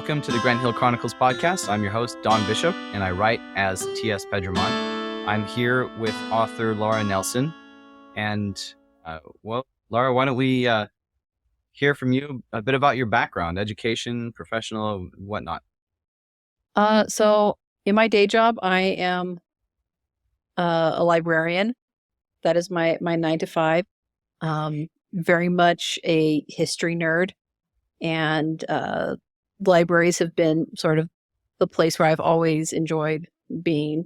Welcome to the Grant Hill Chronicles podcast. I'm your host, Don Bishop, and I write as T.S. Pedramon. I'm here with author Laura Nelson. And, Laura, why don't we hear from you a bit about your background, education, professional, whatnot? So in my day job, I am a librarian. That is my 9 to 5. Very much a history nerd, and libraries have been sort of the place where I've always enjoyed being.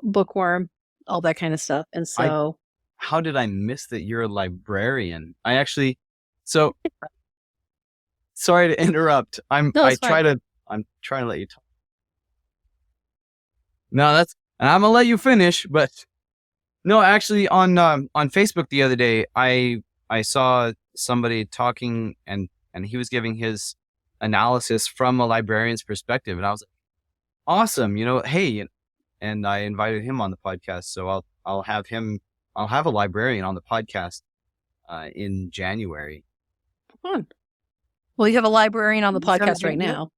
Bookworm, all that kind of stuff. And so, how did I miss that you're a librarian? Sorry to interrupt. I'm trying to let you talk. No, and I'm gonna let you finish, but no, actually on Facebook the other day, I saw somebody talking and he was giving his analysis from a librarian's perspective, and I was like, awesome, hey, and I invited him on the podcast, so I'll have a librarian on the podcast in January. Fun. Well, you have a librarian on the podcast right now.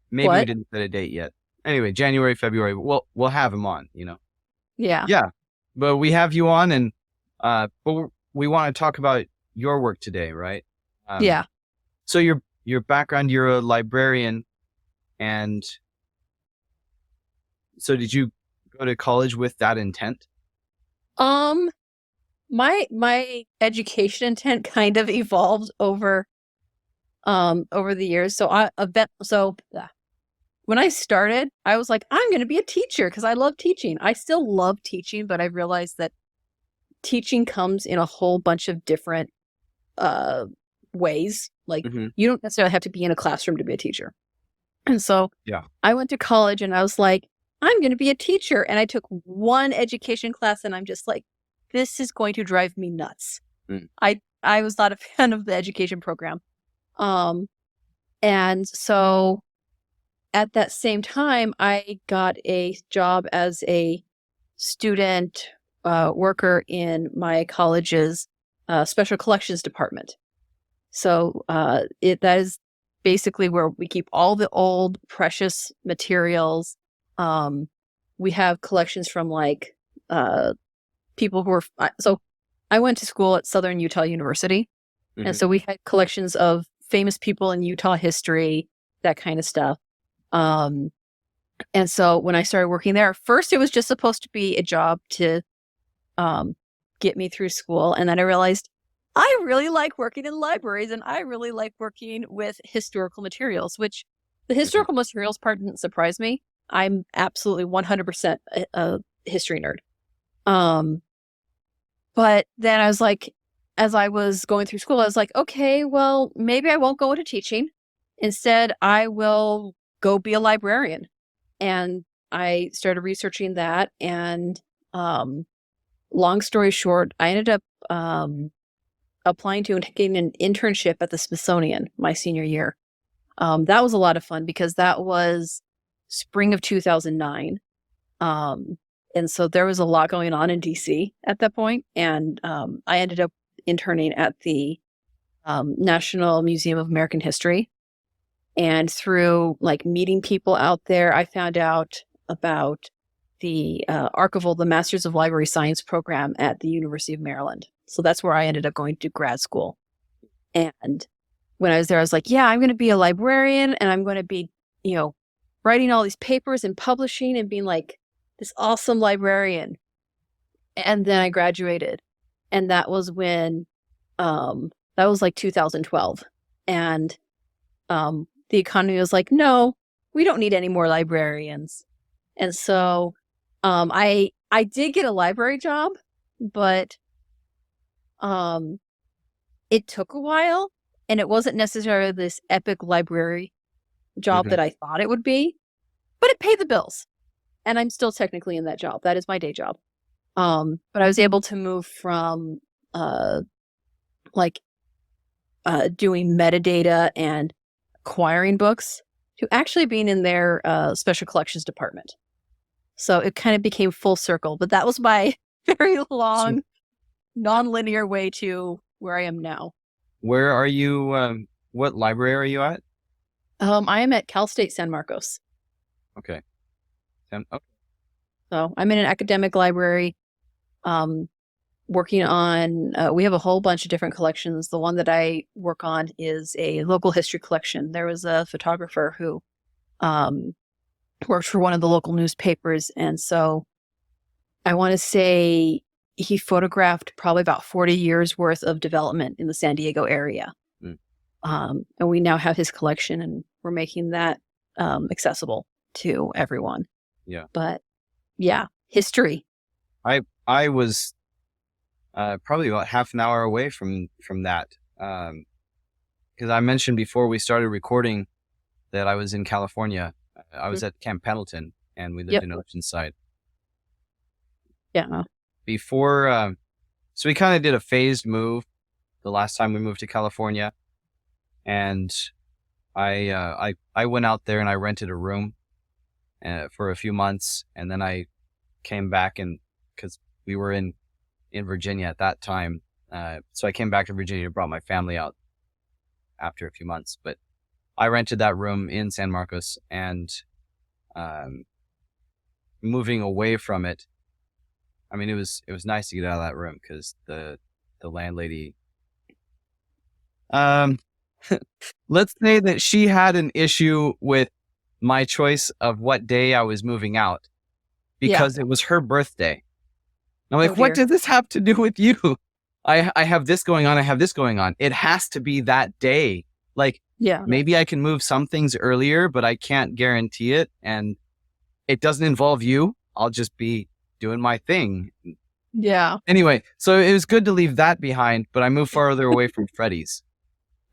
Maybe we didn't set a date yet. Anyway, January, February, we'll have him on, Yeah. But we have you on, and but we want to talk about your work today, right? Yeah. So your background, you're a librarian, and so did you go to college with that intent? My education intent kind of evolved over the years. So when I started, I was like, I'm going to be a teacher because I love teaching. I still love teaching, but I realized that teaching comes in a whole bunch of different ways. Like, you don't necessarily have to be in a classroom to be a teacher. And so I went to college and I was like, I'm going to be a teacher. And I took one education class and I'm just like, this is going to drive me nuts. I was not a fan of the education program. And so at that same time, I got a job as a student worker in my college's special collections department. So that is basically where we keep all the old precious materials. We have collections from like people who were. So I went to school at Southern Utah University, and so we had collections of famous people in Utah history, that kind of stuff. And so when I started working there, first it was just supposed to be a job to get me through school, and then I realized I really like working in libraries, and I really like working with historical materials, which the historical materials part didn't surprise me. I'm absolutely 100% a history nerd. But then I was like, as I was going through school, I was like, okay, well, maybe I won't go into teaching. Instead, I will go be a librarian. And I started researching that. And long story short, I ended up applying to and getting an internship at the Smithsonian my senior year. That was a lot of fun because that was spring of 2009. And so there was a lot going on in DC at that point. And I ended up interning at the National Museum of American History. And through like meeting people out there, I found out about the the Masters of Library Science program at the University of Maryland. So that's where I ended up going to grad school. And when I was there, I was like, yeah, I'm going to be a librarian and I'm going to be, writing all these papers and publishing and being like this awesome librarian. And then I graduated. And that was when, that was like 2012. And the economy was like, no, we don't need any more librarians. And so I did get a library job, but it took a while, and it wasn't necessarily this epic library job that I thought it would be, but it paid the bills. And I'm still technically in that job. That is my day job. But I was able to move from doing metadata and acquiring books to actually being in their special collections department. So it kind of became full circle, but that was my very long, non-linear way to where I am now. Where are you? What library are you at? I am at Cal State San Marcos. Okay. Okay. So I'm in an academic library, working on, we have a whole bunch of different collections. The one that I work on is a local history collection. There was a photographer who worked for one of the local newspapers. And so I want to say he photographed probably about 40 years worth of development in the San Diego area. Mm. And we now have his collection, and we're making that accessible to everyone. Yeah. But yeah, history. I was probably about half an hour away from that, because I mentioned before we started recording that I was in California. I was at Camp Pendleton, and we lived in Oceanside. Yeah. Before, so we kind of did a phased move the last time we moved to California, and I went out there and I rented a room for a few months, and then I came back, and because we were in Virginia at that time, so I came back to Virginia and brought my family out after a few months. But I rented that room in San Marcos, and moving away from it, I mean, it was nice to get out of that room, because the landlady, let's say that she had an issue with my choice of what day I was moving out, because it was her birthday. I'm like, what does this have to do with you? I have this going on. I have this going on. It has to be that day. Like, maybe I can move some things earlier, but I can't guarantee it. And it doesn't involve you. I'll just be doing my thing. Yeah. Anyway, so it was good to leave that behind, but I moved farther away from Freddy's.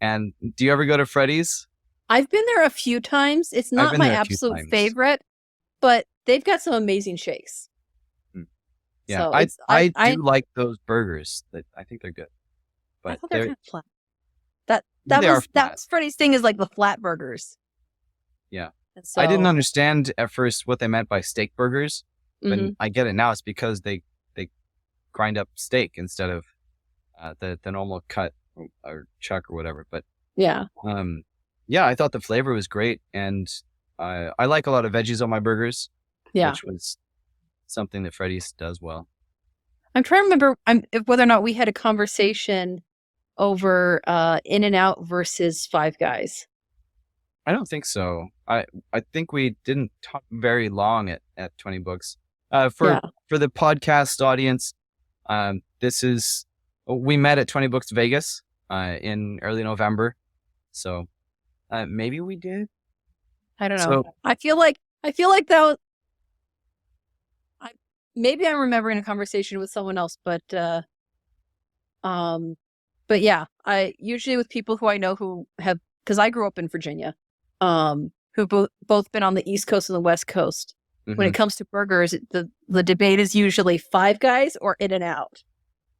And do you ever go to Freddy's? I've been there a few times. It's not my absolute favorite, but they've got some amazing shakes. Yeah, so I do like those burgers. I think they're good. But I thought they're kind of flat. That's Freddy's thing, is like the flat burgers. Yeah. And so, I didn't understand at first what they meant by steak burgers, but I get it now. It's because they grind up steak instead of the normal cut or chuck or whatever. But yeah, I thought the flavor was great, and I like a lot of veggies on my burgers. Yeah, which was something that Freddy's does well. I'm trying to remember whether or not we had a conversation over In-N-Out versus Five Guys. I don't think so. I think we didn't talk very long at 20 Books. For the podcast audience, we met at 20 Books Vegas in early November. So maybe we did. I don't know. I feel like that was, maybe I'm remembering a conversation with someone else, but yeah, I usually with people who I know who have, because I grew up in Virginia, who both been on the East Coast and the West Coast. When it comes to burgers, the debate is usually Five Guys or In-N-Out.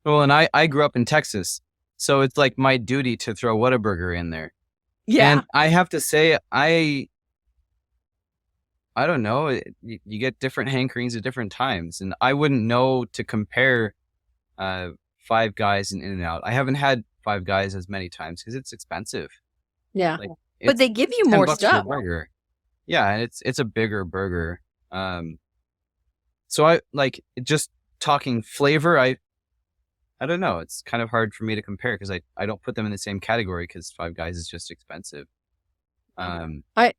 Well, and I grew up in Texas, so it's like my duty to throw Whataburger in there. Yeah, and I have to say, I don't know. You get different hankerings at different times, and I wouldn't know to compare Five Guys and In-N-Out. I haven't had Five Guys as many times because it's expensive. Yeah, but they give you more stuff. Burger. Yeah, and it's a bigger burger. So I like just talking flavor. I don't know. It's kind of hard for me to compare because I don't put them in the same category because Five Guys is just expensive. I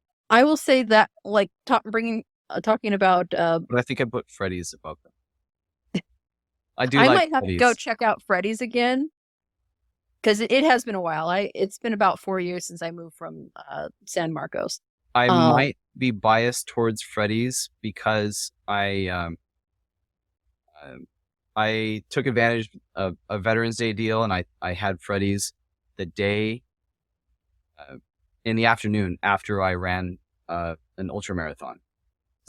will say that, like, talking about. But I think I put Freddy's above them. I might have to go check out Freddy's again because it has been a while. It's been about 4 years since I moved from San Marcos. I might be biased towards Freddy's because I took advantage of a Veterans Day deal, and I had Freddy's the day in the afternoon after I ran an ultra marathon.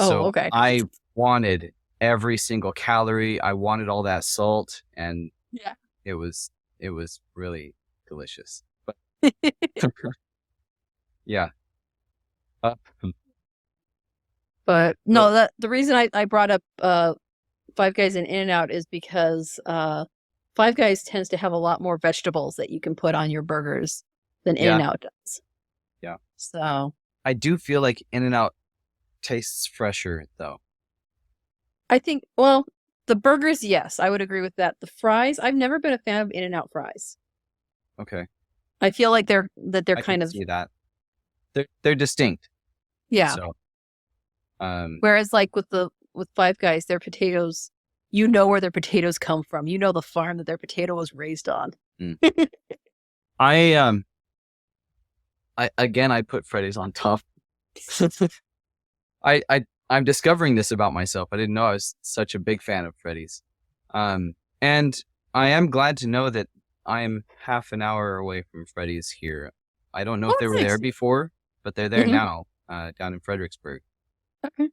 So okay. I wanted every single calorie. I wanted all that salt, and it was really delicious. But yeah. But no, the reason I brought up Five Guys and In-N-Out is because Five Guys tends to have a lot more vegetables that you can put on your burgers than In-N-Out does. Yeah. So I do feel like In-N-Out tastes fresher though. I think, well, the burgers, yes, I would agree with that. The fries, I've never been a fan of In-N-Out fries. Okay. I feel like they're I kind can of, see that. They're distinct. yeah. So, Whereas like with Five Guys, their potatoes, you know where their potatoes come from. You know the farm that their potato was raised on. mm. I again I put Freddy's on top. I'm discovering this about myself. I didn't know I was such a big fan of Freddy's. And I am glad to know that I'm half an hour away from Freddy's here. I don't know if Oh, they were nice. there before, but they're there Mhm. now, down in Fredericksburg. Okay.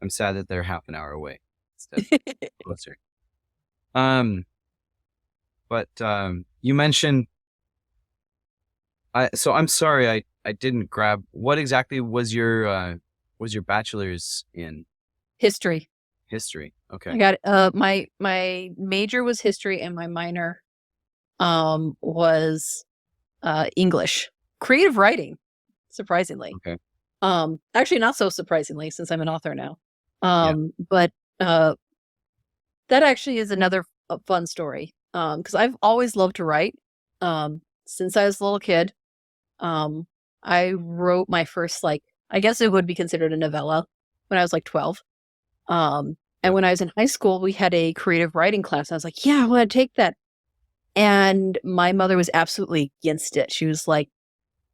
I'm sad that they're half an hour away instead of closer. But you mentioned, so I'm sorry I didn't grab, what exactly was your bachelor's in? History. History. Okay. I got my major was history and my minor was English. Creative writing, surprisingly. Okay. Actually not so surprisingly since I'm an author now. Yeah. But that actually is another fun story. Because I've always loved to write. Since I was a little kid. I wrote my first, like, I guess it would be considered a novella when I was like 12. And when I was in high school, we had a creative writing class. I was like, yeah, I want to take that. And my mother was absolutely against it. She was like,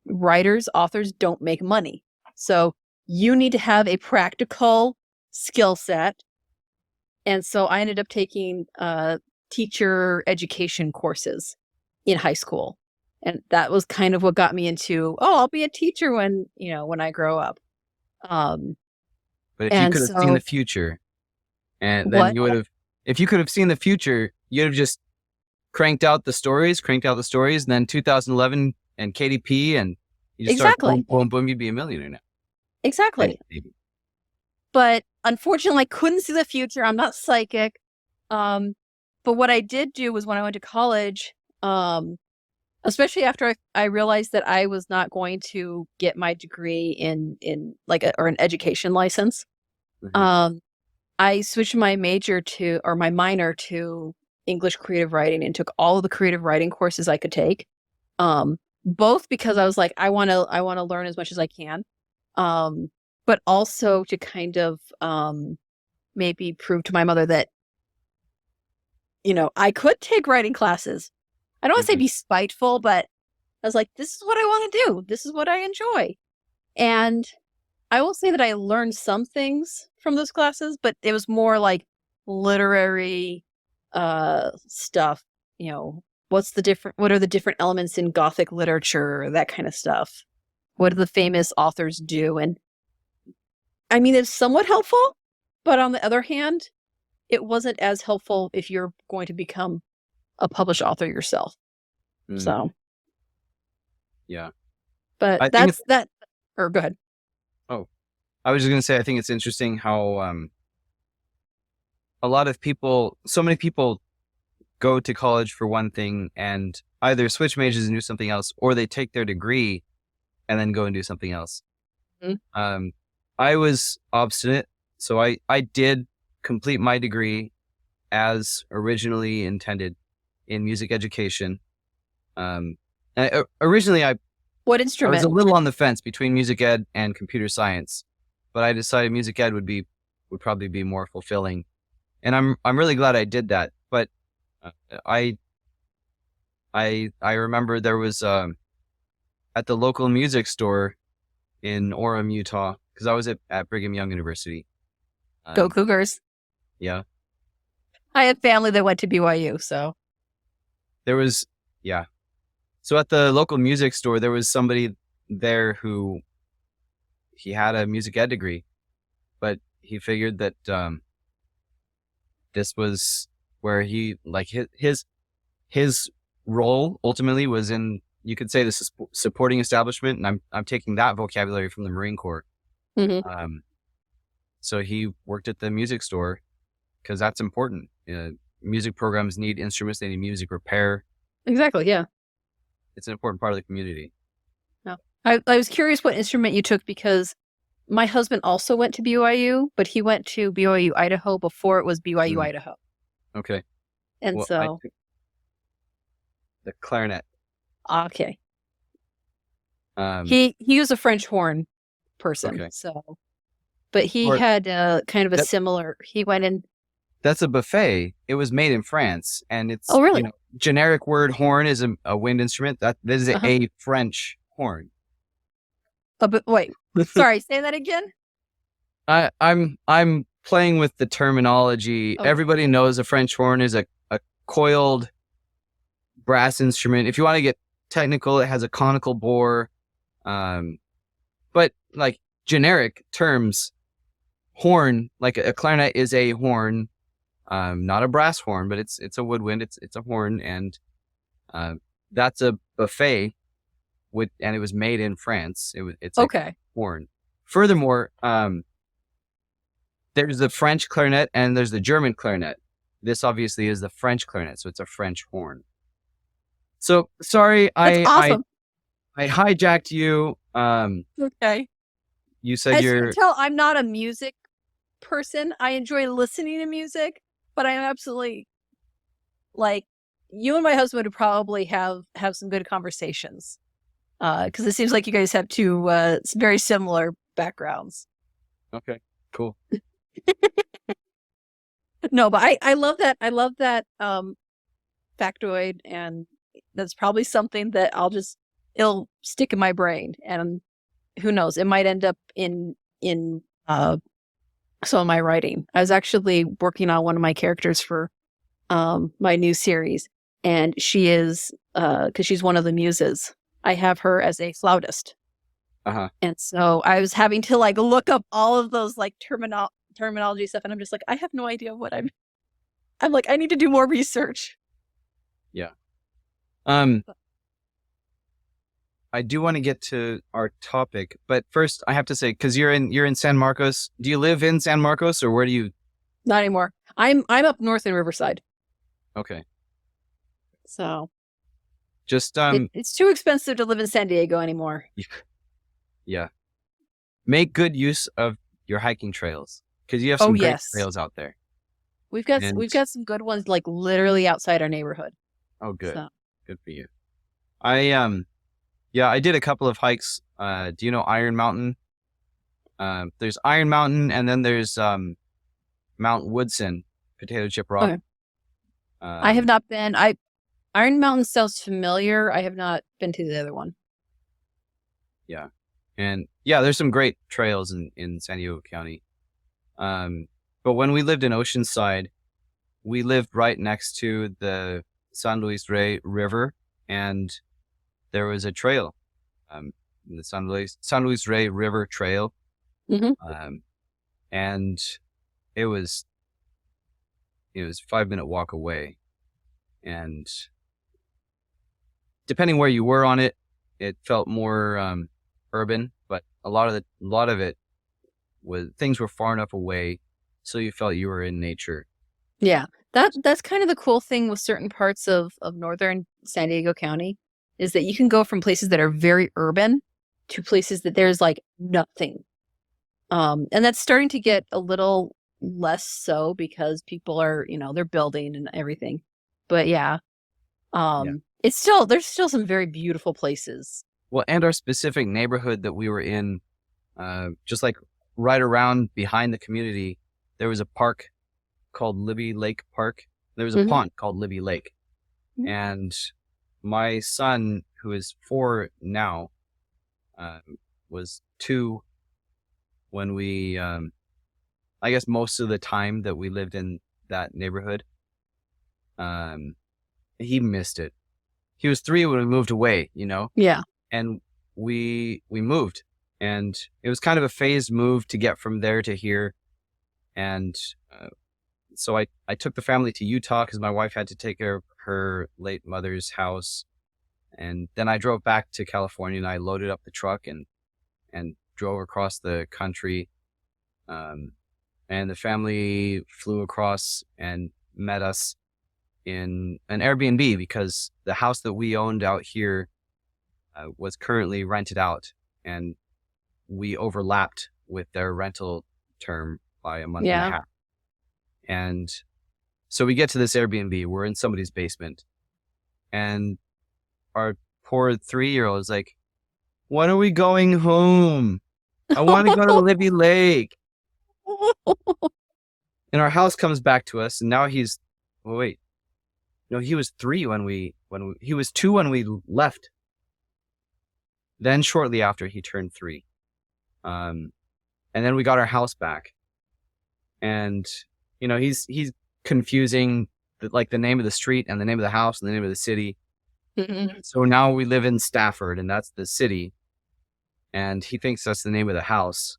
writers, authors don't make money. So you need to have a practical skill set. And so I ended up taking teacher education courses in high school. And that was kind of what got me into, oh, I'll be a teacher when I grow up. But if you could have seen the future, and then what? you would have, if you could have seen the future, you'd have just cranked out the stories, and then 2011 and KDP, and you just start boom, boom, boom, you'd be a millionaire now. Exactly. Maybe. But unfortunately, I couldn't see the future. I'm not psychic. But what I did do was when I went to college, especially after I realized that I was not going to get my degree in like or an education license. Mm-hmm. I switched my minor to English creative writing and took all of the creative writing courses I could take. Both because I was like, I want to learn as much as I can. But also to kind of maybe prove to my mother that I could take writing classes. I don't want to say be spiteful, but I was like, this is what I want to do. This is what I enjoy. And I will say that I learned some things from those classes, but it was more like literary stuff. What are the different elements in Gothic literature, that kind of stuff. What do the famous authors do? And I mean, it's somewhat helpful, but on the other hand, it wasn't as helpful if you're going to become a published author yourself. So, yeah. But I that's that. Or go ahead. Oh, I was just going to say, I think it's interesting how so many people go to college for one thing and either switch majors and do something else, or they take their degree and then go and do something else. Mm-hmm. I was obstinate, so I did complete my degree as originally intended in music education. Originally, what instrument? I was a little on the fence between music ed and computer science, but I decided music ed would probably be more fulfilling, and I'm really glad I did that. But I remember there was at the local music store in Orem, Utah, because I was at Brigham Young University. Go Cougars! Yeah, I had family that went to BYU, so there was So at the local music store, there was somebody there who he had a music ed degree, but he figured that this was where he his role ultimately was in, you could say, the supporting establishment, and I'm taking that vocabulary from the Marine Corps. Mm-hmm. So he worked at the music store because that's important. Music programs need instruments; they need music repair. Exactly, yeah. It's an important part of the community. No. I was curious what instrument you took because my husband also went to BYU, but he went to BYU Idaho before it was BYU Idaho. Okay. And Well, I so, took the clarinet. okay. Um, He was a French horn person. okay. So, but he Or had kind of a that similar, he went in. that's a buffet. It was made in France, and it's Oh, really? generic word horn is a wind instrument. That this is Uh-huh. a French horn. But wait, sorry, say that again. I'm playing with the terminology. Okay. Everybody knows a French horn is a coiled brass instrument. If you want to get technical, it has a conical bore. But like generic terms, horn, like a clarinet is a horn, not a brass horn, but it's a woodwind. It's a horn, and that's a buffet. And it was made in France. It's a Okay. horn. Furthermore, there's the French clarinet and there's the German clarinet. This obviously is the French clarinet, so it's a French horn. So sorry, That's awesome. I hijacked you. Okay. You said As you you're can tell, I'm not a music person. I enjoy listening to music, but I'm absolutely like you and my husband would probably have some good conversations. Because it seems like you guys have two very similar backgrounds. okay. Cool. No, but I love that. I love that factoid, and that's probably something that it'll stick in my brain, and who knows, it might end up in some of my writing. I was actually working on one of my characters for my new series, and she is because she's one of the muses. I have her as a flautist. Uh-huh. And so I was having to like look up all of those like terminology stuff, and I'm just like, I have no idea what I'm like, I need to do more research. Yeah. I do want to get to our topic, but first I have to say, because you're in San Marcos. Do you live in San Marcos, or where do you? Not anymore. I'm up north in Riverside. Okay. So Just it's too expensive to live in San Diego anymore. yeah. Make good use of your hiking trails, because you have some great trails out there. We've got some good ones like literally outside our neighborhood. Oh, good. So. Good for you. I did a couple of hikes. Do you know Iron Mountain? There's Iron Mountain, and then there's Mount Woodson, Potato Chip Rock. Okay. I have not been. Iron Mountain sounds familiar. I have not been to the other one. Yeah. And yeah, there's some great trails in San Diego County. But when we lived in Oceanside, we lived right next to the San Luis Rey River, and there was a trail, the San Luis Rey River Trail. Mm-hmm. And it was 5-minute walk away, and depending where you were on it, it felt more urban, but a lot of it was, things were far enough away so you felt you were in nature. Yeah, that's kind of the cool thing with certain parts of northern San Diego County, is that you can go from places that are very urban to places that there's like nothing. And that's starting to get a little less so because people are, they're building and everything. But yeah. There's still some very beautiful places. Well, and our specific neighborhood that we were in, just like right around behind the community, there was a park called Libby Lake Park. There was a pond called Libby Lake. Mm-hmm. And my son, who is 4 now, was 2 when we, I guess most of the time that we lived in that neighborhood. He missed it. He was 3 when we moved away, Yeah. And we moved, and it was kind of a phased move to get from there to here. And so I took the family to Utah because my wife had to take care of her late mother's house. And then I drove back to California, and I loaded up the truck and drove across the country. And the family flew across and met us in an Airbnb because the house that we owned out here was currently rented out and we overlapped with their rental term by a month and a Yeah. half. And so we get to this Airbnb, we're in somebody's basement, and our poor 3-year-old is like, when are we going home? I want to go to Libby Lake. And our house comes back to us, and now he's, well, wait, no, he was 3 he was 2 when we left. Then shortly after he turned 3. And then we got our house back, and he's confusing the name of the street and the name of the house and the name of the city. Mm-hmm. So now we live in Stafford, and that's the city, and he thinks that's the name of the house.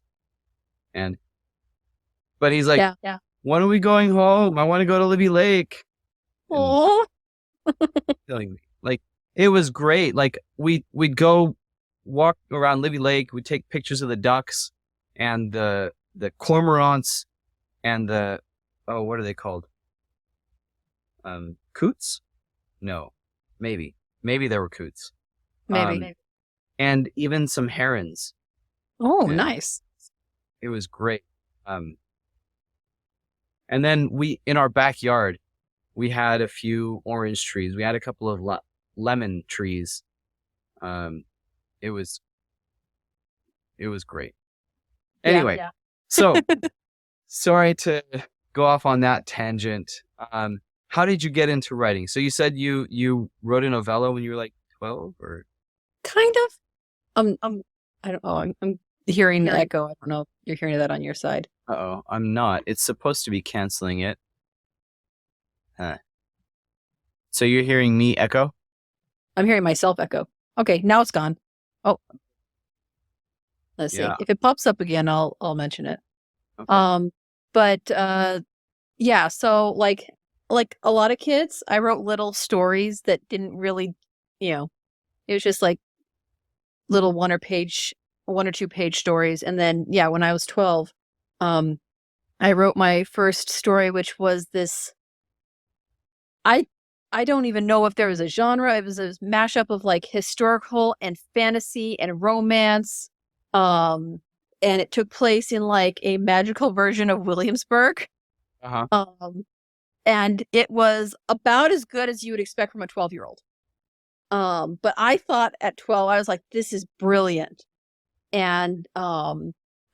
But he's like, Yeah. when are we going home? I want to go to Libby Lake. Oh. Telling me, like, it was great. Like, we'd go walk around Libby Lake. We'd take pictures of the ducks and the cormorants and what are they called? Coots? No, maybe there were coots. Maybe. And even some herons. Oh, Yeah. nice. It was great. And then in our backyard, we had a few orange trees. We had a couple of lemon trees. It was great. Anyway, Yeah. so sorry to go off on that tangent. How did you get into writing? So you said you wrote a novella when you were like 12, or Kind of. I don't know. I'm hearing the echo. I don't know if you're hearing that on your side. Uh-oh, I'm not. It's supposed to be canceling it. Huh. So you're hearing me echo? I'm hearing myself echo. Okay, now it's gone. Oh, let's see. If it pops up again, I'll mention it. Okay. Yeah. So like a lot of kids, I wrote little stories that didn't really, it was just like little 1 or 2 page stories. And then, yeah, when I was 12, I wrote my first story, which was this. I don't even know if there was a genre. It was a mashup of like historical and fantasy and romance. And it took place in like a magical version of Williamsburg. Uh-huh. And it was about as good as you would expect from a 12-year-old. But I thought at 12, I was like, this is brilliant. And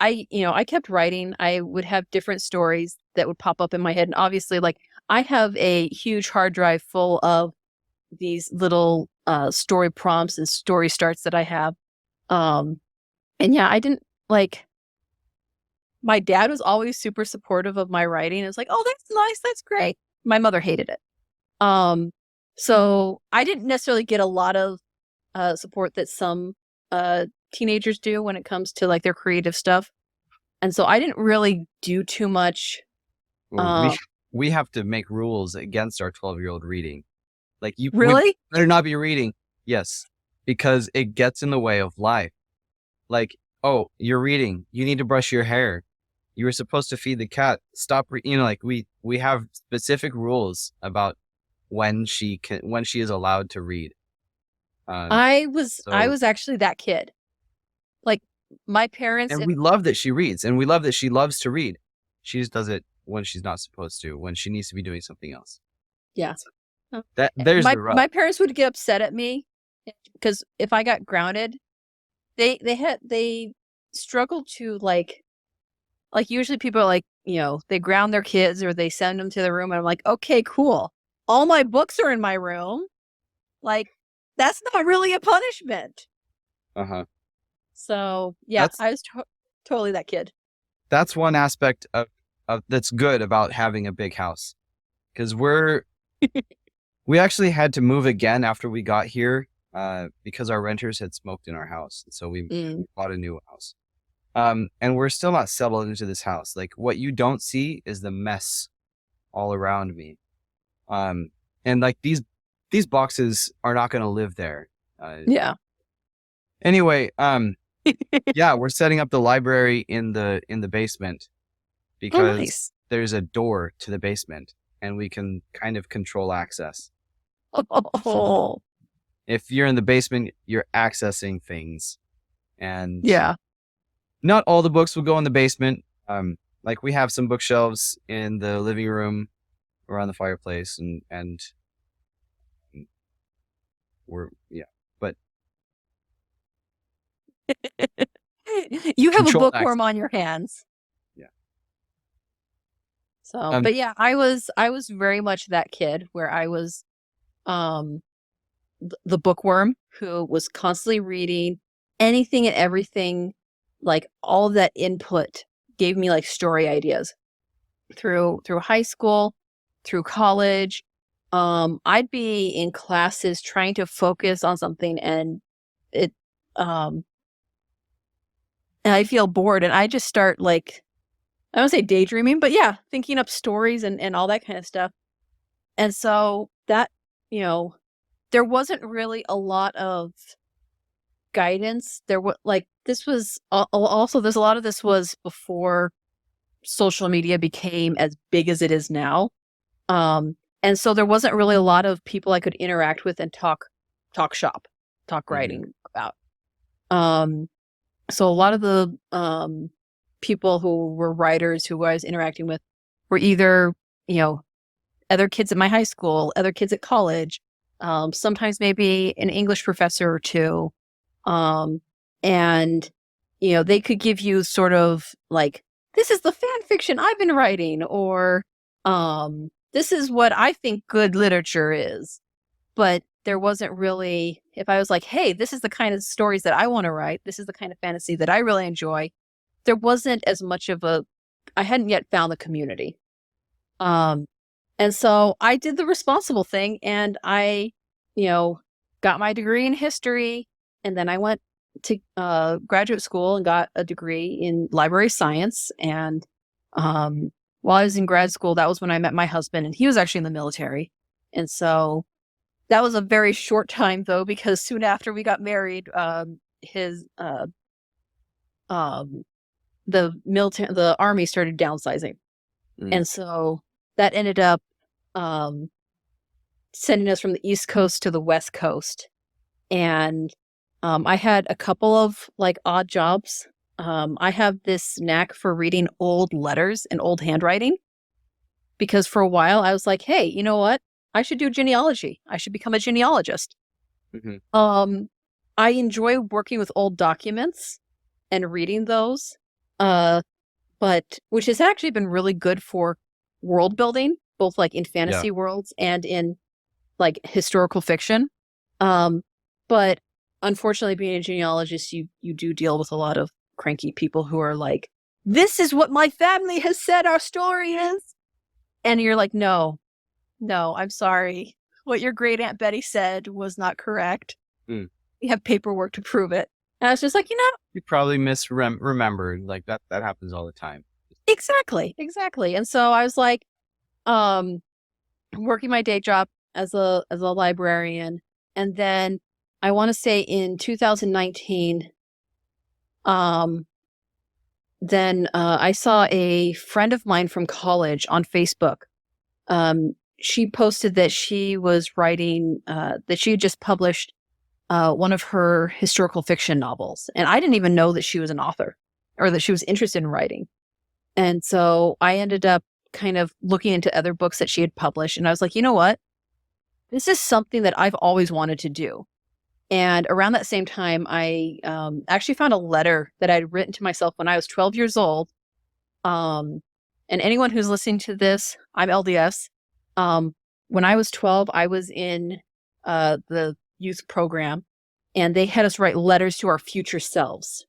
I kept writing. I would have different stories that would pop up in my head. And obviously, like, I have a huge hard drive full of these little story prompts and story starts that I have. And yeah, I didn't like. My dad was always super supportive of my writing. It was like, oh, that's nice, that's great. My mother hated it. So I didn't necessarily get a lot of support that some teenagers do when it comes to like their creative stuff. And so I didn't really do too much. Well, we have to make rules against our 12-year-old reading. Like, you Really? better not be reading. Yes, because it gets in the way of life. Like, oh, you're reading. You need to brush your hair. You were supposed to feed the cat. Stop. Like, we have specific rules about when she is allowed to read. I was actually that kid. Like, my parents, and we love that she reads, and we love that she loves to read. She just does it when she's not supposed to, when she needs to be doing something else. Yeah. There's the rub. My parents would get upset at me because if I got grounded, they struggled to like usually people are like, they ground their kids or they send them to the room, and I'm like, okay, cool. All my books are in my room. Like, that's not really a punishment. Uh-huh. So yeah, I was totally that kid. That's one aspect of that's good about having a big house, because we actually had to move again after we got here because our renters had smoked in our house, so we bought a new house. And we're still not settled into this house. Like, what you don't see is the mess all around me. And like these boxes are not going to live there. Yeah. Anyway, yeah, we're setting up the library in the basement because there's a door to the basement and we can kind of control access. Oh. If you're in the basement, you're accessing things. and Yeah. not all the books will go in the basement. Like we have some bookshelves in the living room around the fireplace, and but You have a controlled access. bookworm on your hands. Yeah. So, but yeah, I was very much that kid where I was the bookworm who was constantly reading anything and everything. Like all of that input gave me like story ideas through high school, through college. I'd be in classes trying to focus on something, and it and I feel bored, and I just start like, I don't say daydreaming, but yeah, thinking up stories and all that kind of stuff. And so that, you know, there wasn't really a lot of guidance. There was like, this was also, there's a lot of this was before social media became as big as it is now. And so there wasn't really a lot of people I could interact with and talk shop, talk writing about. So a lot of the people who were writers who I was interacting with were either, you know, other kids at my high school, other kids at college, sometimes maybe an English professor or two. And, you know, they could give you sort of like, this is the fan fiction I've been writing, or this is what I think good literature is. But there wasn't really, if I was like, hey, this is the kind of stories that I want to write, this is the kind of fantasy that I really enjoy, there wasn't as much of I hadn't yet found the community. And so I did the responsible thing, and I, you know, got my degree in history, and then I went to graduate school and got a degree in library science. And while I was in grad school, that was when I met my husband, and he was actually in the military. And so that was a very short time, though, because soon after we got married, the army started downsizing. And so that ended up sending us from the East Coast to the West Coast. And I had a couple of like odd jobs. I have this knack for reading old letters and old handwriting, because for a while I was like, hey, you know what? I should do genealogy. I should become a genealogist. I enjoy working with old documents and reading those, but which has actually been really good for world building, both like in fantasy worlds and in like historical fiction. But unfortunately, being a genealogist, you do deal with a lot of cranky people who are like, this is what my family has said our story is. And you're like, no, I'm sorry. What your great Aunt Betty said was not correct. You have paperwork to prove it. And I was just like, you know, you probably misremembered. Like that happens all the time. Exactly. And so I was like, working my day job as a librarian, and then I want to say in 2019, then I saw a friend of mine from college on Facebook. She posted that she was writing, that she had just published one of her historical fiction novels. And I didn't even know that she was an author or that she was interested in writing. And so I ended up kind of looking into other books that she had published. And I was like, you know what? This is something that I've always wanted to do. And around that same time, I actually found a letter that I'd written to myself when I was 12 years old. And anyone who's listening to this, I'm LDS. When I was 12, I was in the youth program, and they had us write letters to our future selves.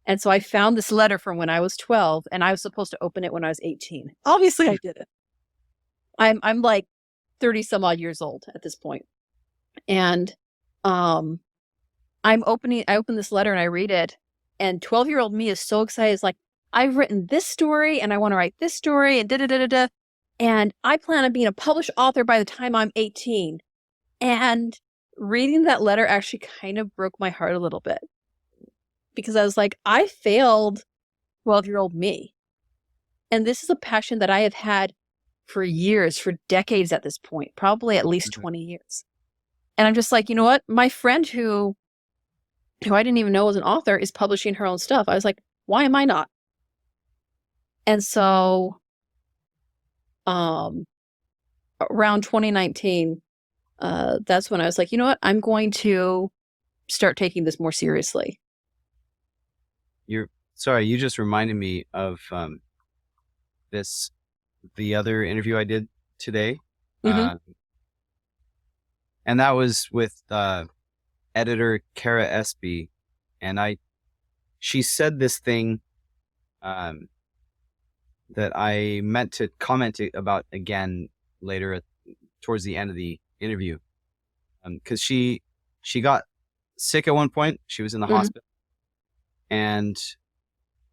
And so I found this letter from when I was 12, and I was supposed to open it when I was 18. Obviously, I didn't. I'm like 30 some odd years old at this point. And I open this letter and I read it, and 12-year-old me is so excited. It's like, I've written this story and I want to write this story and da-da-da-da-da. And I plan on being a published author by the time I'm 18. And reading that letter actually kind of broke my heart a little bit, because I was like, I failed 12-year-old me. And this is a passion that I have had for years, for decades at this point, probably at least 20 years. And I'm just like, you know what? My friend who who I didn't even know was an author, is publishing her own stuff. I was like, why am I not? And so around 2019, that's when I was like, you know what? I'm going to start taking this more seriously. Sorry, you just reminded me of the other interview I did today. Mhm. And that was with editor Kara Espy. And she said this thing that I meant to comment about again later towards the end of the interview. Because she got sick at one point. She was in the hospital. And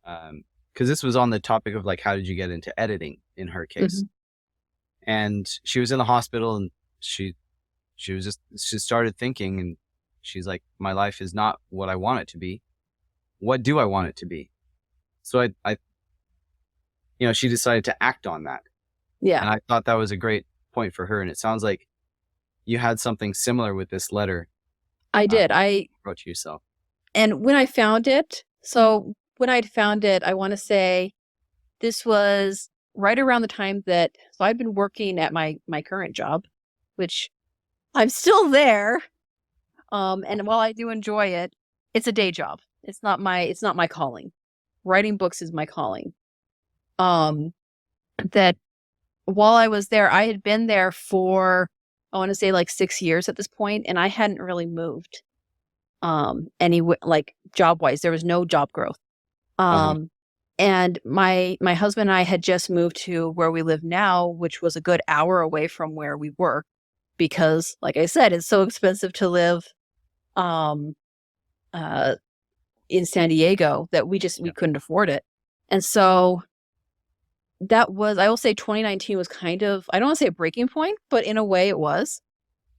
because this was on the topic of like, how did you get into editing in her case? And she was in the hospital, and she started thinking, and she's like, my life is not what I want it to be. What do I want it to be? So I she decided to act on that. Yeah. And I thought that was a great point for her. And it sounds like you had something similar with this letter. I did. I wrote to yourself. And when I found it, so when I'd found it, I want to say this was right around the time that, so I'd been working at my current job, which I'm still there. And while I do enjoy it, it's a day job. It's not my calling. Writing books is my calling. That while I was there, I had been there for, I want to say like 6 years at this point, and I hadn't really moved. Like job wise, there was no job growth. And my husband and I had just moved to where we live now, which was a good hour away from where we work, because like I said, it's so expensive to live in San Diego that we couldn't afford it. And so that was, I will say 2019 was kind of, I don't want to say a breaking point, but in a way it was,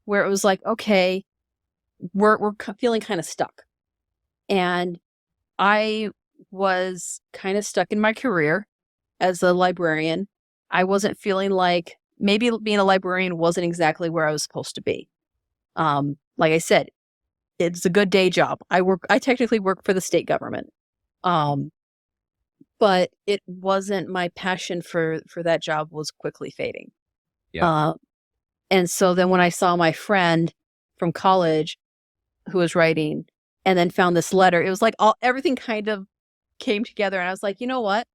where it was like, okay, we're feeling kind of stuck. And I was kind of stuck in my career as a librarian. I wasn't feeling like maybe being a librarian wasn't exactly where I was supposed to be. Like I said, it's a good day job. I technically work for the state government. But it wasn't, my passion for that job was quickly fading. Yeah. And so then when I saw my friend from college who was writing and then found this letter, it was like everything kind of came together, and I was like, you know what?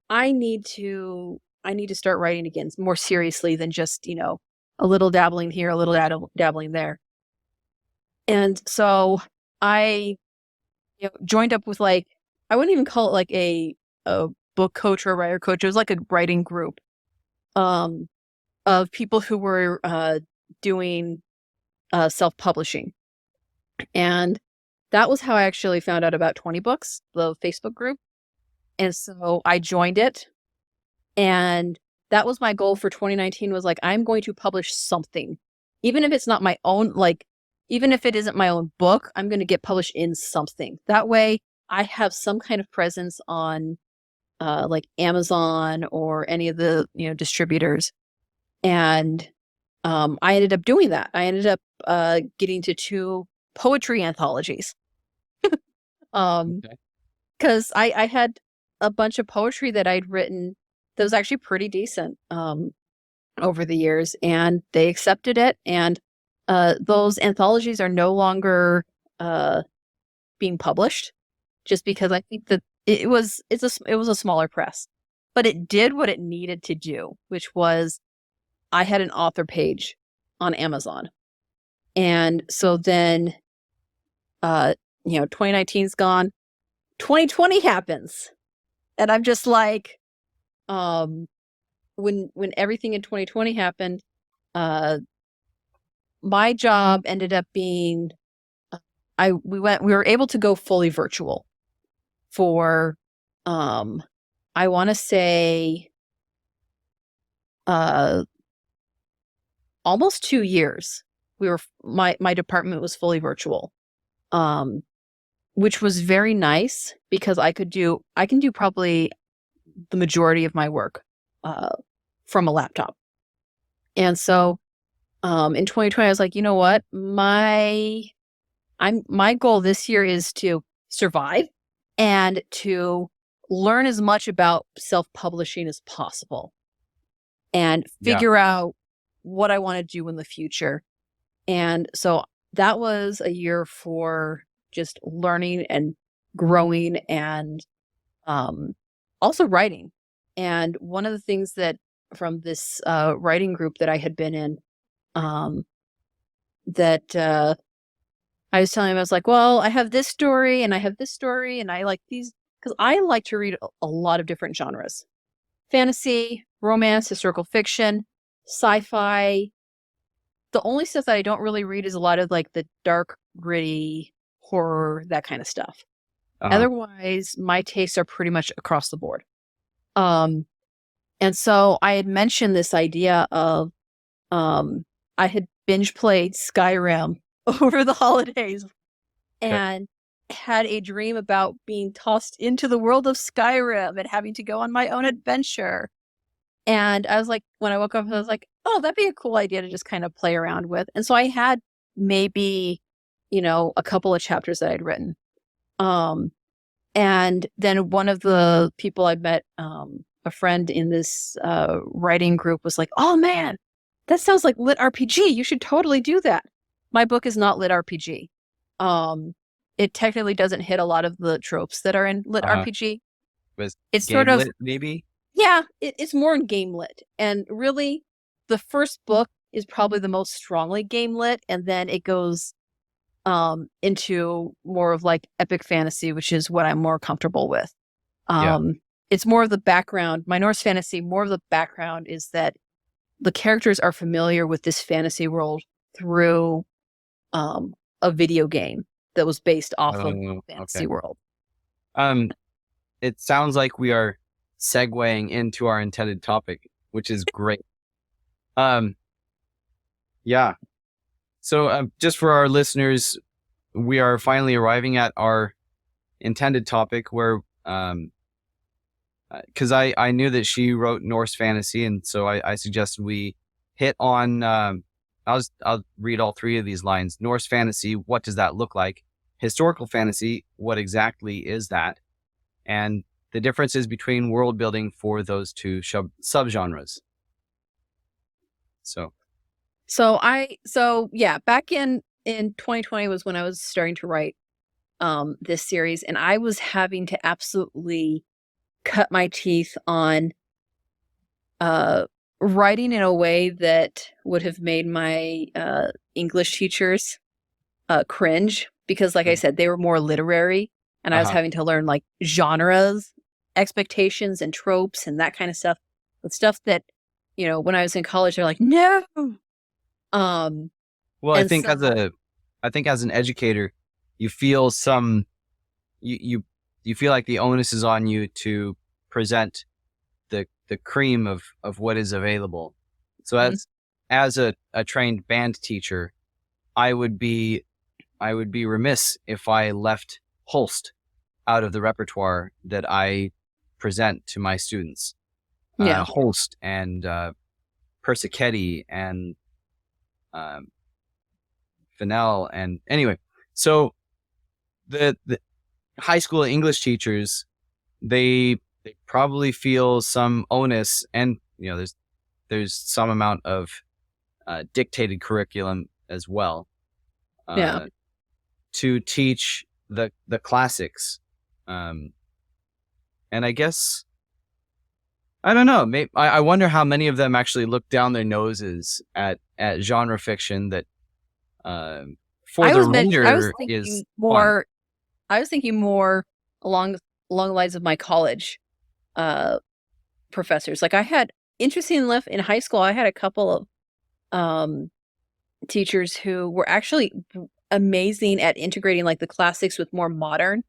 I need to start writing again more seriously than just, a little dabbling here, a little dabbling there. And so I joined up with, like, I wouldn't even call it like a book coach or a writer coach. It was like a writing group of people who were doing self-publishing. And that was how I actually found out about 20 Books, the Facebook group. And so I joined it. And that was my goal for 2019, was like, I'm going to publish something. Even if it's not my own, like, even if it isn't my own book, I'm going to get published in something. That way I have some kind of presence on like Amazon or any of the, distributors. And I ended up doing that. I ended up getting to 2 poetry anthologies. Because I had a bunch of poetry that I'd written that was actually pretty decent over the years, and they accepted it. And those anthologies are no longer being published, just because I think that it was a smaller press, but it did what it needed to do, which was I had an author page on Amazon. And so then 2019's gone, 2020 happens, and I'm just like, when everything in 2020 happened, my job ended up being, we were able to go fully virtual for, I want to say, almost 2 years. My department was fully virtual, which was very nice because I can do probably the majority of my work from a laptop. And so in 2020, I was like, you know what? my goal this year is to survive and to learn as much about self-publishing as possible and Yeah. figure out what I want to do in the future. And so that was a year for just learning and growing and also writing. And one of the things that from this writing group that I had been in, that I was telling him, I was like, well, I have this story and I have this story and I like these because I like to read a lot of different genres: fantasy, romance, historical fiction, sci-fi. The only stuff that I don't really read is a lot of like the dark, gritty horror, that kind of stuff. Otherwise, my tastes are pretty much across the board. And so I had mentioned this idea of I had binge played Skyrim over the holidays and had a dream about being tossed into the world of Skyrim and having to go on my own adventure. And I was like, when I woke up, I was like, oh, that'd be a cool idea to just kind of play around with. And so I had maybe, a couple of chapters that I'd written. And then one of the people I met, a friend in this writing group, was like, oh man, that sounds like lit RPG. You should totally do that. My book is not lit RPG. It technically doesn't hit a lot of the tropes that are in lit RPG. It's sort of lit, maybe. Yeah, it's more in game lit. And really, the first book is probably the most strongly game lit, and then it goes into more of like epic fantasy, which is what I'm more comfortable with. It's more of the background. My Norse fantasy, more of the background is that the characters are familiar with this fantasy world through a video game that was based off of the fantasy world. It sounds like we are segueing into our intended topic, which is great. Yeah. So just for our listeners, we are finally arriving at our intended topic where, because I knew that she wrote Norse fantasy, and so I suggested we hit on, I'll read all three of these lines. Norse fantasy, what does that look like? Historical fantasy, what exactly is that? And the differences between world building for those two subgenres. So yeah, back in 2020 was when I was starting to write this series, and I was having to absolutely cut my teeth on writing in a way that would have made my English teachers cringe, because like I said, they were more literary, and I was having to learn like genres, expectations, and tropes and that kind of stuff. But stuff that, when I was in college, they're like, no. Well, I think as an educator, you feel you feel like the onus is on you to present the cream of what is available. So as a trained band teacher, I would be remiss if I left Holst out of the repertoire that I present to my students. Holst and Persichetti and Fennell, and anyway, so the high school English teachers, they probably feel some onus, and there's some amount of dictated curriculum as well, to teach the classics, and I guess, I don't know, maybe I wonder how many of them actually look down their noses at genre fiction that for the reader is fun. I was thinking more along the lines of my college professors. Like, I had, interesting enough, in high school, I had a couple of teachers who were actually amazing at integrating like the classics with more modern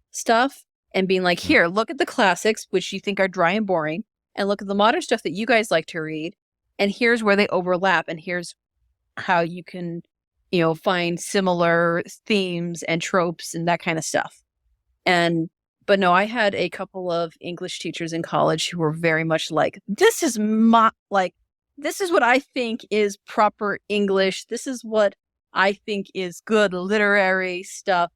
stuff and being like, here, look at the classics, which you think are dry and boring, and look at the modern stuff that you guys like to read, and here's where they overlap, and here's how you can, find similar themes and tropes and that kind of stuff. But no, I had a couple of English teachers in college who were very much like, this is what I think is proper English. This is what I think is good literary stuff,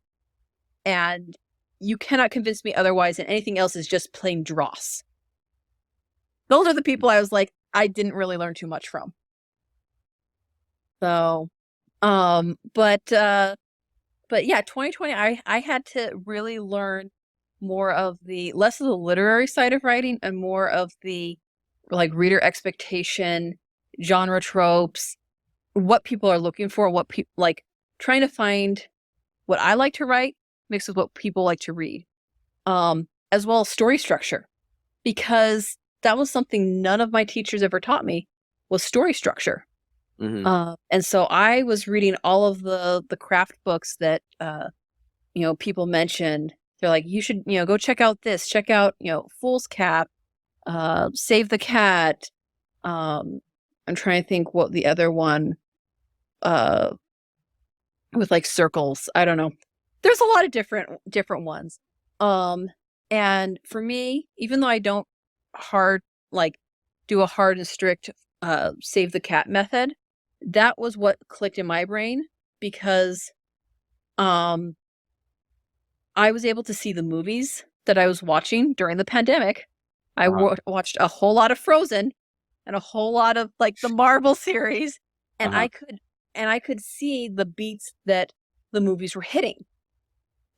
and you cannot convince me otherwise, and anything else is just plain dross. Those are the people I was like, I didn't really learn too much from. So, but yeah, 2020, I had to really learn more of less of the literary side of writing and more of the like reader expectation, genre tropes, what people are looking for, what people like, trying to find what I like to write mixed with what people like to read, as well as story structure, because that was something none of my teachers ever taught me, was story structure. And so I was reading all of the craft books that people mentioned. They're like, you should go check out this, check out Fool's Cap, Save the Cat. I'm trying to think what the other one with like circles. I don't know. There's a lot of different ones. And for me, even though I don't do a hard and strict save the cat method, that was what clicked in my brain, because I was able to see the movies that I was watching during the pandemic. I watched a whole lot of Frozen and a whole lot of like the Marvel series, and I could see the beats that the movies were hitting.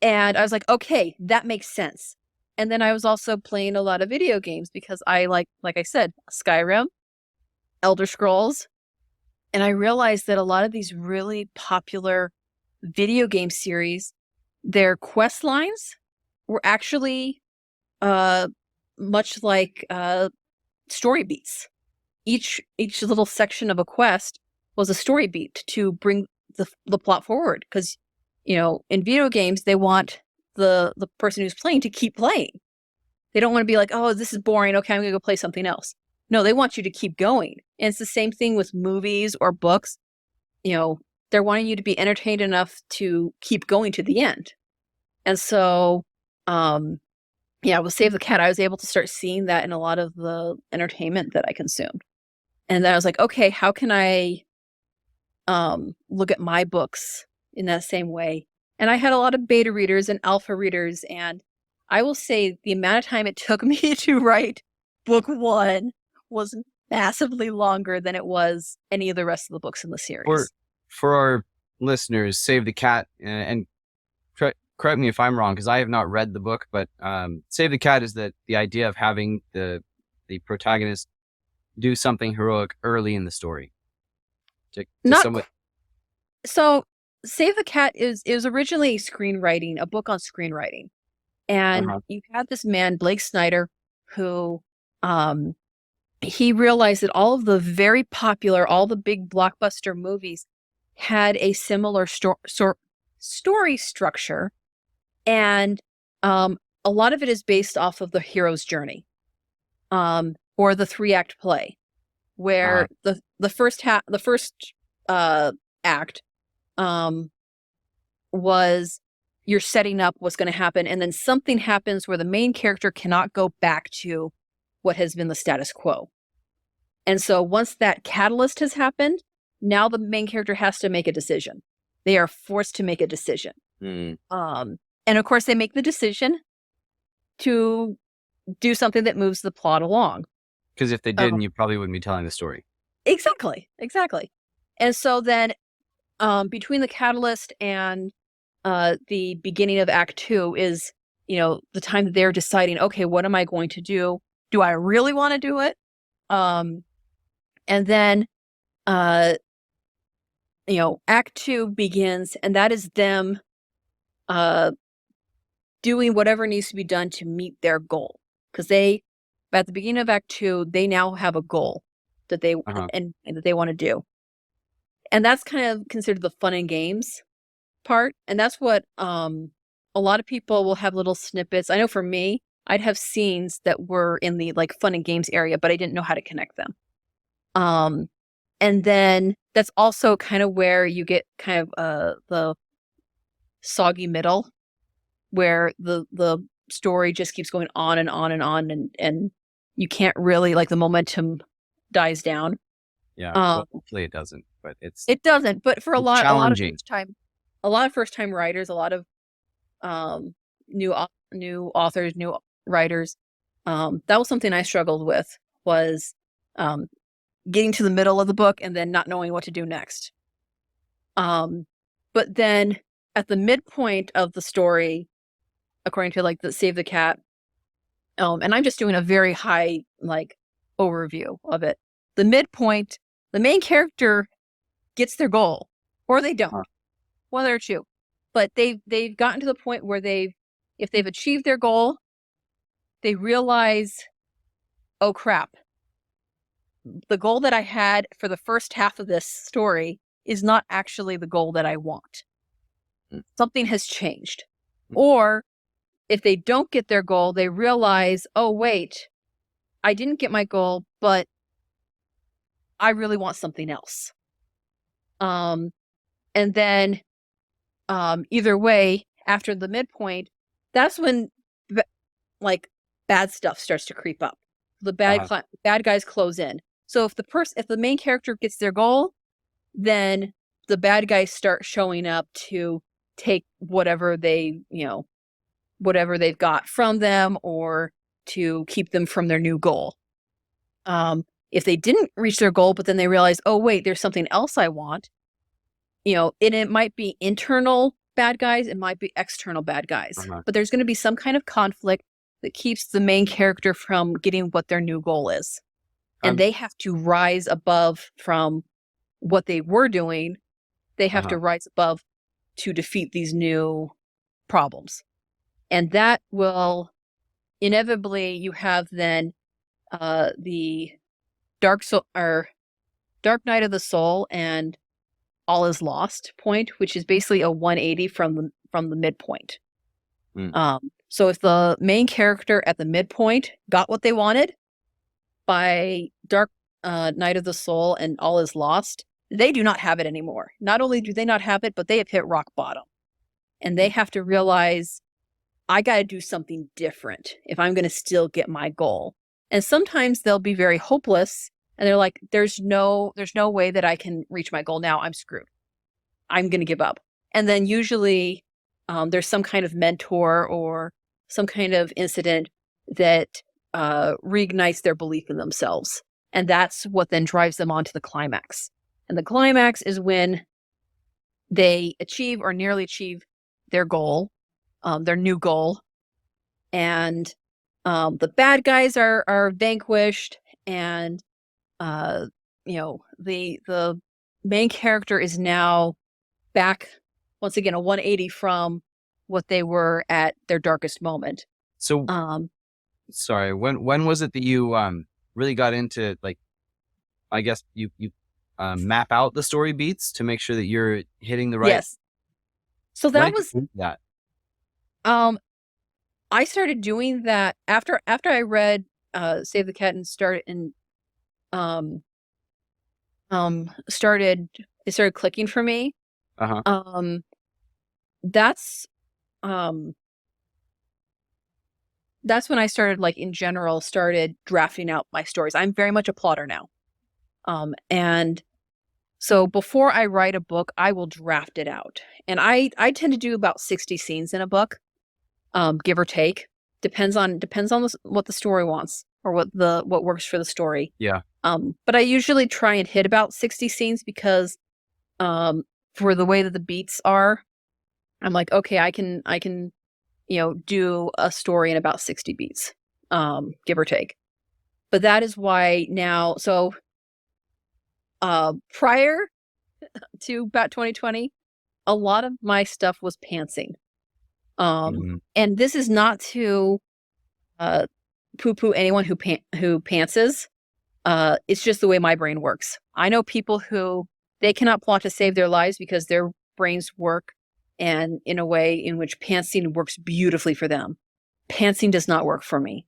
And I was like, okay, that makes sense. And then I was also playing a lot of video games because I like I said, Skyrim, Elder Scrolls. And I realized that a lot of these really popular video game series, their quest lines were actually much like story beats. Each little section of a quest was a story beat to bring the plot forward, because in video games they want the person who's playing to keep playing. They don't want to be like, oh, this is boring, okay, I'm gonna go play something else. No, they want you to keep going. And it's the same thing with movies or books. They're wanting you to be entertained enough to keep going to the end. And so with Save the Cat, I was able to start seeing that in a lot of the entertainment that I consumed. And then I was like, okay, how can I look at my books in that same way? And I had a lot of beta readers and alpha readers, and I will say the amount of time it took me to write book one was massively longer than it was any of the rest of the books in the series. For our listeners, Save the Cat, and correct me if I'm wrong, because I have not read the book, but Save the Cat is the idea of having the protagonist do something heroic early in the story. So Save the Cat is originally a book on screenwriting. And you had this man, Blake Snyder, who he realized that all of the very popular, all the big blockbuster movies had a similar story structure. And a lot of it is based off of the hero's journey, or the 3-act play, where the first act was you're setting up what's going to happen, and then something happens where the main character cannot go back to what has been the status quo. And so once that catalyst has happened, now the main character has to make a decision. They are forced to make a decision. And of course, they make the decision to do something that moves the plot along. Because if they didn't, you probably wouldn't be telling the story. Exactly. And so then between the catalyst and the beginning of Act 2 is, the time that they're deciding, okay, what am I going to do? Do I really want to do it? And then, Act 2 begins, and that is them doing whatever needs to be done to meet their goal. Because at the beginning of Act 2, they now have a goal that they and that they want to do. And that's kind of considered the fun and games part. And that's what a lot of people will have little snippets. I know for me, I'd have scenes that were in the like fun and games area, but I didn't know how to connect them. And then that's also kind of where you get kind of the soggy middle, where the story just keeps going on and on and on, and you can't really, like, the momentum dies down. Yeah, hopefully it doesn't. but it's But for a lot challenging. of first time writers, a lot of new authors, new writers, that was something I struggled with, was getting to the middle of the book and then not knowing what to do next. But then at the midpoint of the story, according to like the Save the Cat, and I'm just doing a very high like overview of it. The midpoint, the main character gets their goal, or they don't. One or two. But they've gotten to the point where if they've achieved their goal, they realize, oh crap, the goal that I had for the first half of this story is not actually the goal that I want. Something has changed. Or if they don't get their goal, they realize, oh wait, I didn't get my goal, but I really want something else. And then either way, after the midpoint, that's when like bad stuff starts to creep up. The bad guys close in. So if the main character gets their goal, then the bad guys start showing up to take whatever they've got from them, or to keep them from their new goal. If they didn't reach their goal, but then they realize, oh wait, there's something else I want, and it might be internal bad guys, it might be external bad guys, but there's going to be some kind of conflict that keeps the main character from getting what their new goal is. And they have to rise above from what they were doing. They have to rise above to defeat these new problems. And that will inevitably, you have then the Dark Night of the Soul and All Is Lost point, which is basically a 180 from the midpoint. So if the main character at the midpoint got what they wanted by Dark Night of the Soul and All Is Lost, they do not have it anymore. Not only do they not have it, but they have hit rock bottom. And they have to realize, I got to do something different if I'm going to still get my goal. And sometimes they'll be very hopeless, and they're like, there's no way that I can reach my goal now. I'm screwed. I'm going to give up. And then usually there's some kind of mentor or some kind of incident that reignites their belief in themselves. And that's what then drives them on to the climax. And the climax is when they achieve or nearly achieve their goal, their new goal. And the bad guys are vanquished, and the main character is now back once again, a 180 from what they were at their darkest moment. So sorry, when was it that you really got into, like, I guess you map out the story beats to make sure that you're hitting the right? Yes. So that was that. I started doing that after I read Save the Cat and it started clicking for me. That's when I started, like, in general, started drafting out my stories. I'm very much a plotter now. And so before I write a book, I will draft it out. And I tend to do about 60 scenes in a book, give or take. Depends on what the story wants, or what works for the story. Yeah. But I usually try and hit about 60 scenes because for the way that the beats are, I'm like, okay, I can do a story in about 60 beats, give or take. But that is why now, so prior to about 2020, a lot of my stuff was pantsing. And this is not to poo-poo anyone who pantses. It's just the way my brain works. I know people who, they cannot plot to save their lives because their brains work and in a way in which pantsing works beautifully for them. Pantsing does not work for me.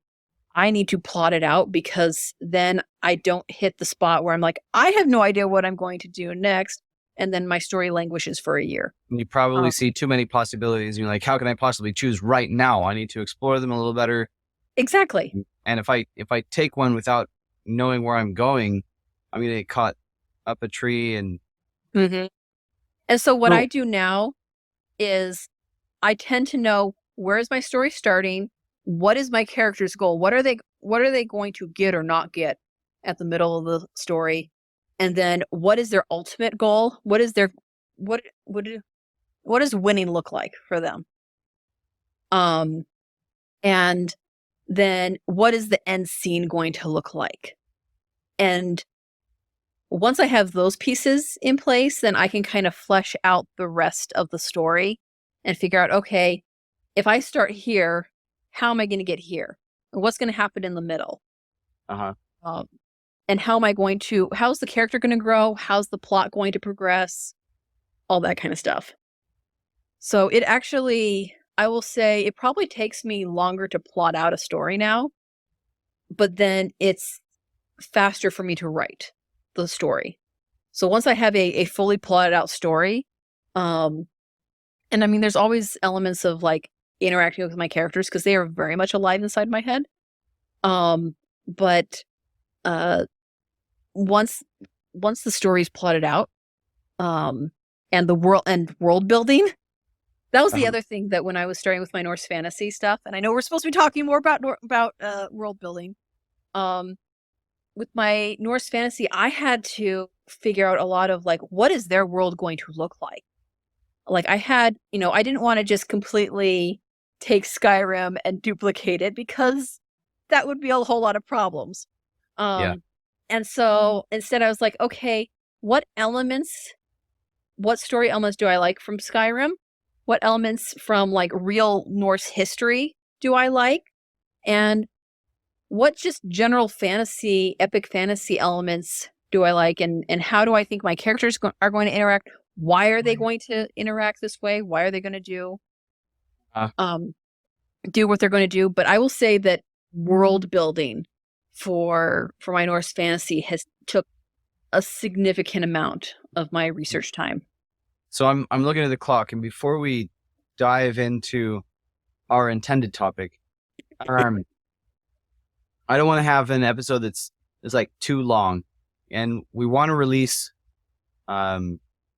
I need to plot it out, because then I don't hit the spot where I'm like, I have no idea what I'm going to do next. And then my story languishes for a year. You probably see too many possibilities. And you're like, how can I possibly choose right now? I need to explore them a little better. Exactly. And if I take one without knowing where I'm going, I'm going to get caught up a tree and Mm-hmm. And so what So, I do now is I tend to know, where is my story starting? What is my character's goal? What are they going to get or not get at the middle of the story? And then what is their ultimate goal? What what what does winning look like for them? Um and then what is the end scene going to look like? And once I have those pieces in place, then I can kind of flesh out the rest of the story and figure out, okay, if I start here, how am I going to get here? What's going to happen in the middle? uh-huh. Um, and how's the character going to grow? How's the plot going to progress? All that kind of stuff. So it actually, I will say, it probably takes me longer to plot out a story now, but then it's faster for me to write the story. So once I have a fully plotted out story, um, and I mean, there's always elements of like interacting with my characters because they are very much alive inside my head. But uh, once the story's plotted out, and the world building, that was the Uh-huh. other thing that when I was starting with my Norse fantasy stuff, and I know we're supposed to be talking more about world building. Um, with my Norse fantasy, I had to figure out a lot of like, what is their world going to look like? Like I didn't want to just completely take Skyrim and duplicate it because that would be a whole lot of problems. Yeah. And so instead I was like, okay, what story elements do I like from Skyrim? What elements from like real Norse history do I like? And what just general fantasy, epic fantasy elements do I like? And how do I think my characters are going to interact? Why are they going to interact this way? Why are they going to Uh, um, do what they're going to do? But I will say that world building for my Norse fantasy has took a significant amount of my research time. so I'm looking at the clock, and before we dive into our intended topic, um, I don't want to have an episode that's like too long, and we want to release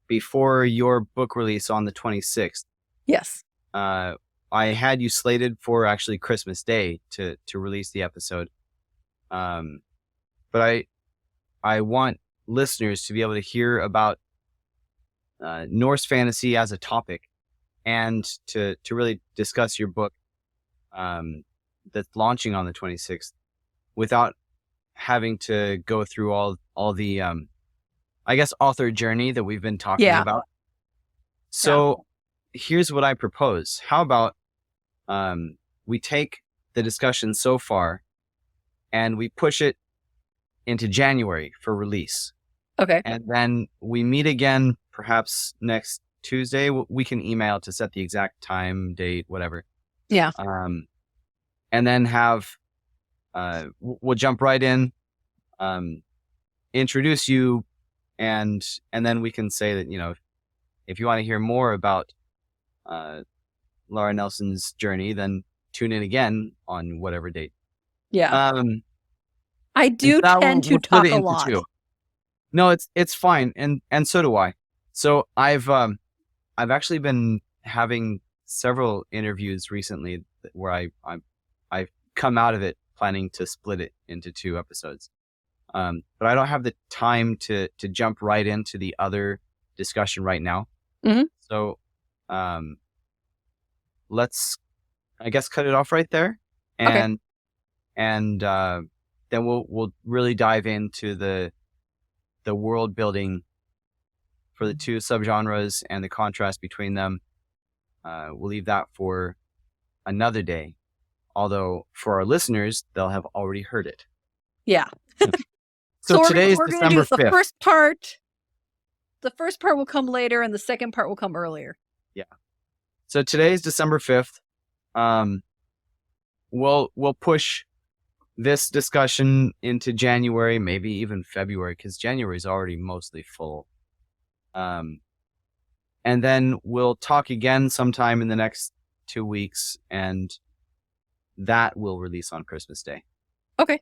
before your book release on the 26th. Yes. I had you slated for actually Christmas Day to release the episode, but I want listeners to be able to hear about Norse fantasy as a topic, and to really discuss your book that's launching on the 26th without having to go through all the I guess author journey that we've been talking Yeah. about. So here's what I propose. How about we take the discussion so far and we push it into January for release. Okay. And then we meet again perhaps next Tuesday. We can email to set the exact time, date, whatever. Yeah. And then we'll jump right in, introduce you, and then we can say that, if you want to hear more about Laura Nelson's journey, then tune in again on whatever date. Yeah. I do tend to talk a lot. No, it's fine, and so do I. So I've actually been having several interviews recently where I've come out of it planning to split it into 2 episodes, but I don't have the time to jump right into the other discussion right now. Mm-hmm. So let's, I guess, cut it off right there, and then we'll really dive into the world building for the 2 subgenres and the contrast between them. We'll leave that for another day, although for our listeners, they'll have already heard it. Yeah. So today is we're December gonna do 5th. The first part will come later, and the second part will come earlier. Yeah. So today is December 5th. We'll push this discussion into January, maybe even February, because January is already mostly full. And then we'll talk again sometime in the next 2 weeks, and that will release on Christmas Day. Okay.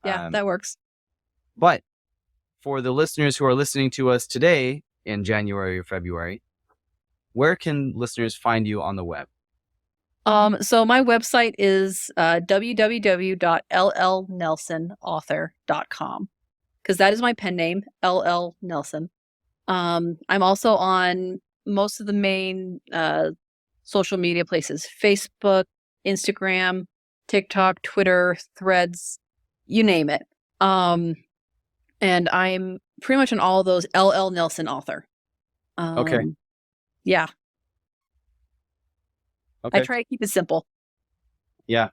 Yeah, that works. But for the listeners who are listening to us today, in January or February, where can listeners find you on the web? So my website is www.llnelsonauthor.com, because that is my pen name, LL Nelson. I'm also on most of the main social media places: Facebook, Instagram, TikTok, Twitter, Threads, you name it. And I'm pretty much on all of those, LL Nelson author. Okay. Yeah. Okay. I try to keep it simple. Yeah.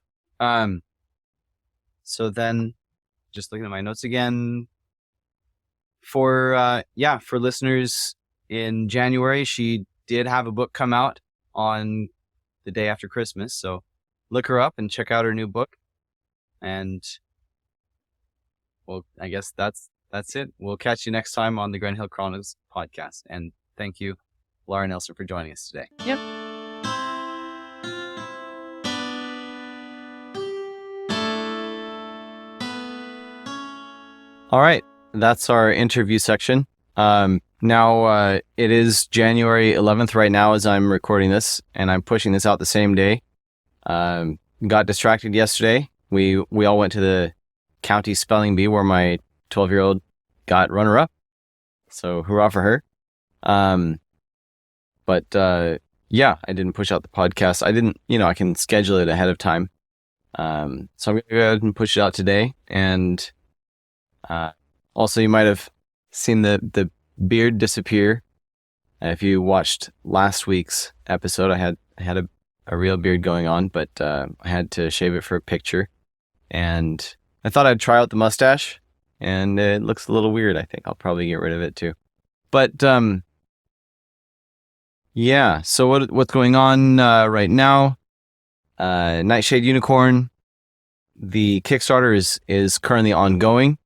So then, just looking at my notes again, for listeners, in January, she did have a book come out on the day after Christmas. So look her up and check out her new book. And well, I guess that's it. We'll catch you next time on the Grand Hill Chronicles podcast. And thank you, Laura Nelson, for joining us today. Yep. All right. That's our interview section. Now it is January 11th right now as I'm recording this, and I'm pushing this out the same day. Got distracted yesterday. We all went to the county spelling bee where my 12-year-old got runner-up. So hurrah for her. But I didn't push out the podcast. I didn't, I can schedule it ahead of time. So I'm going to go ahead and push it out today. And also, you might have seen the beard disappear. If you watched last week's episode, I had a real beard going on, but I had to shave it for a picture. And I thought I'd try out the mustache, and it looks a little weird. I think I'll probably get rid of it too. But so what's going on right now? Nightshade Unicorn, the Kickstarter is currently ongoing.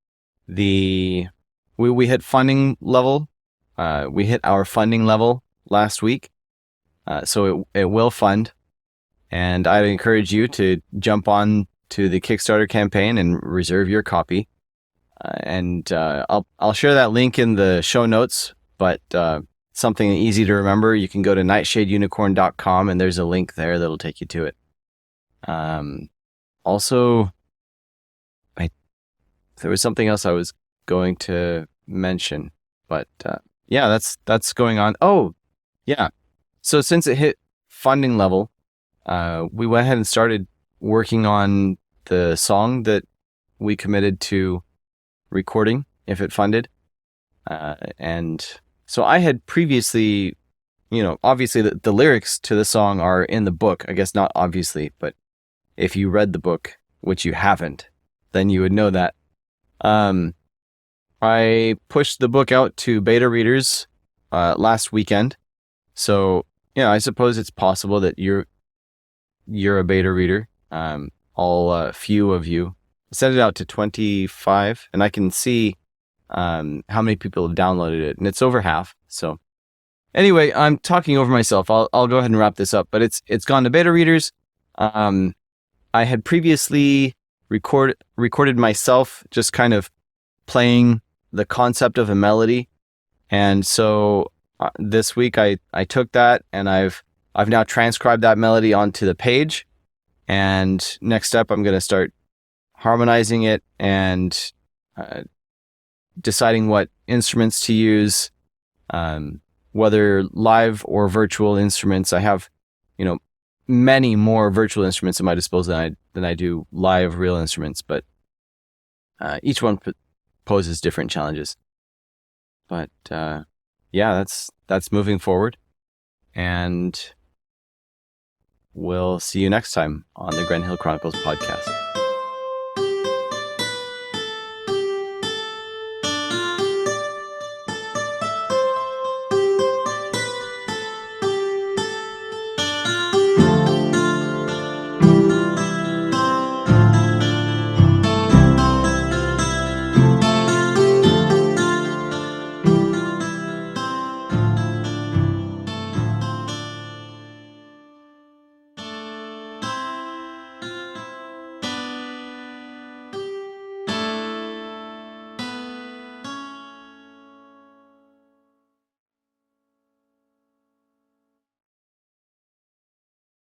We hit funding level. We hit our funding level last week, so it will fund. And I'd encourage you to jump on to the Kickstarter campaign and reserve your copy. And I'll share that link in the show notes. But something easy to remember, you can go to nightshadeunicorn.com, and there's a link there that'll take you to it. Also, there was something else I was going to mention, but that's going on. Oh, yeah. So since it hit funding level, we went ahead and started working on the song that we committed to recording if it funded. And so I had previously, obviously the lyrics to the song are in the book. I guess not obviously, but if you read the book, which you haven't, then you would know that. I pushed the book out to beta readers last weekend. So, I suppose it's possible that you're a beta reader. All few of you. I sent it out to 25, and I can see how many people have downloaded it, and it's over half. So anyway, I'm talking over myself. I'll go ahead and wrap this up, but it's gone to beta readers. I had previously recorded myself just kind of playing the concept of a melody, and so this week I took that and I've now transcribed that melody onto the page, and next step I'm going to start harmonizing it and deciding what instruments to use, whether live or virtual instruments. I have many more virtual instruments at my disposal than I do live real instruments, but each one poses different challenges. But that's moving forward, and we'll see you next time on the Grand Hill Chronicles podcast.